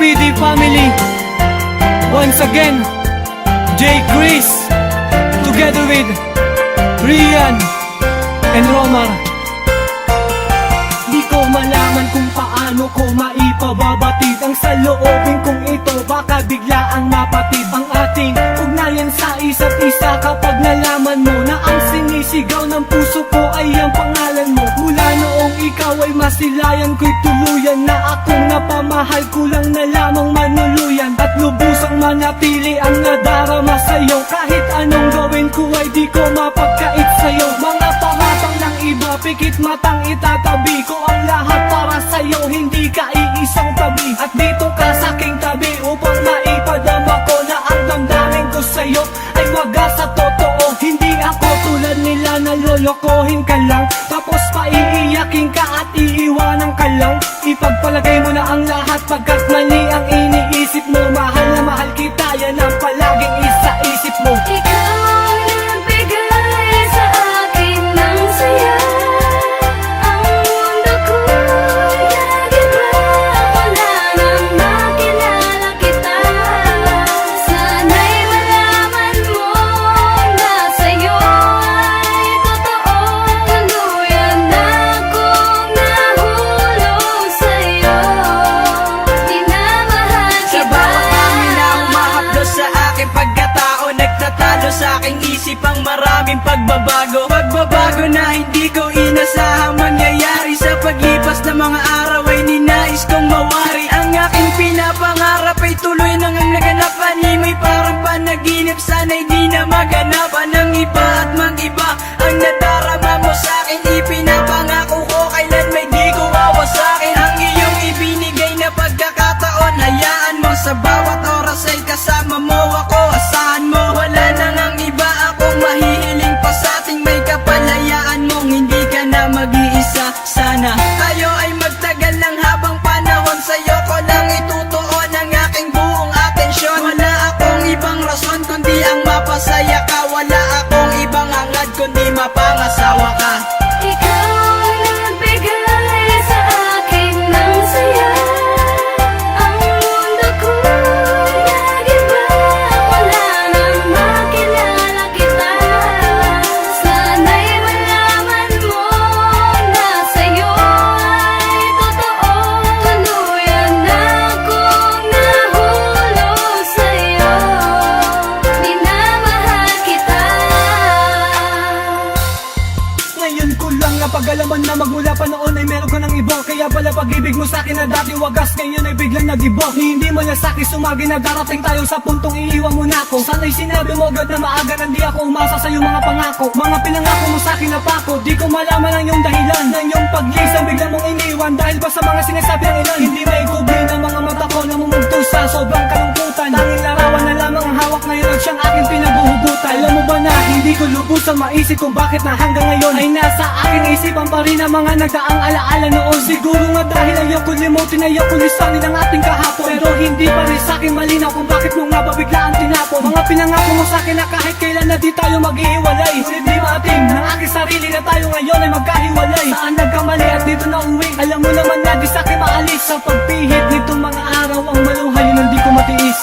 PD family. Once again, J. Chris, together with Rian and Romar. Di ko malaman kung paano ko maipababatid ang saloobin kong ito, baka bigla ang mapatid ang ating ugnayan sa isa't isa. Kapag nalaman mo na ang sinisigaw ng puso ko ay ang pangalan mo, mula noong ikaw ay masilayan ko'y tuluyan na akong napamahal, kulang na lamang manuluyan at lubusang manatili ang nadarama sa'yo. Kahit anong gawin ko ay di ko mapagkait sa'yo. Mga pamatang ng iba, pikit matang itatabi ko ang lahat para sa'yo, hindi ka iisang tabi. At dito ka sa'king tabi upang maipadama ko na ang damdamin ko sa'yo ay wagas sa totoo. Hindi ako tulad nila na lolokohin ka lang, tapos paiiyakin ka at iiwanan ka lang. Ipagpalagay mo na ang lahat pagkat mali ang iniisip mo. Mahal na mahal kita, yan ang palaging isa-isip mo. Ikaw ang nagbigay sa akin ng saya, ang mundo ko'y nag-iba. Wala nang makilala kita, sana'y malaman mo na sa'yo ay totoo. Tuluyan na akong nahulog sa'yo, minamahal Sa kita. bawat hangin na humahaplos sa aking pagkatao, nagtatalo sa aking isip ang maraming pagbabago. Pagbabago na hindi ko inasahang mangyayari. Sa paglipas ng mga araw ay ninais kong mawari. Ang aking pinapangarap ay tuloy nang ang naganap. Animoy parang panaginip, sana'y di na maganapan ng iba at mag-iba. Ang nadarama mo sa akin, ipinapangako ko kailan may di ko wawasakin. Ang iyong ibinigay na pagkakataon, hayaan mo sa bawat oras ay kasama mo ako. Asahan mo, wala na nang iba akong mahihiling pa sa ating may kapalayaan mong hindi ka na mag-iisa. Sana tayo ay magtagal ng habang panahon, sa'yo ko lang itutuon ang aking buong atensyon. Wala akong ibang rason kundi ang mapasaya ka, wala akong ibang hangad kundi mapangasawa ka. Ikaw ang nagbigay sa akin ng saya, ang mundo ko'y nag-iba. Wala nang makilala kita, sana'y malaman mo na sa'yo ay totoo. Tuluyan na akong nahulog sa'yo, minamahal kita. Ngayon ko lang napag-alaman na magmula pa noon ay meron ka ng iba. Kaya pala pag-ibig mo sa'kin na dati wagas, ngayon ay biglang nag-iba. Ni hindi mo na sa'kin sumagi na darating tayo sa puntong iiwan mo na ako. Sana'y sinabi mo agad na maaga na di ako umasa sa iyong mga pangako. Mga pinangako mo sa'kin na pako, di ko malaman ang iyong dahilan ng iyong paglisan, biglang mong iniwan dahil ba sa mga sinasabi ng ilan. Hindi may kubli ng mga mata ko na mumugtong sa sobrang kalungkutan. Tanging larawan na lamang ang hawak ngayon at siyang aking pinaguhugutan. Alam mo ba na hindi ko lubusang maisip kung bakit na hanggang ngayon ay nasa aking isipan pa rin ang mga nagdaang alaala noon. Siguro nga dahil ayaw ko limutin, ayaw ko lisanin ang ating kahapon. Pero hindi pa rin sa'kin malinaw kung bakit mo nga ba biglaan tinapon. Mga pinangako mo sa'kin na kahit kailan na di tayo maghihiwalay. Ngunit di maatim ng aking sarili na tayo ngayon ay magkahiwalay. Saan nagkamali at dito na uwi, alam mo naman na di sa'kin maalis. Sa pagpihit nitong mga araw ang maluhay yun hindi ko matiis.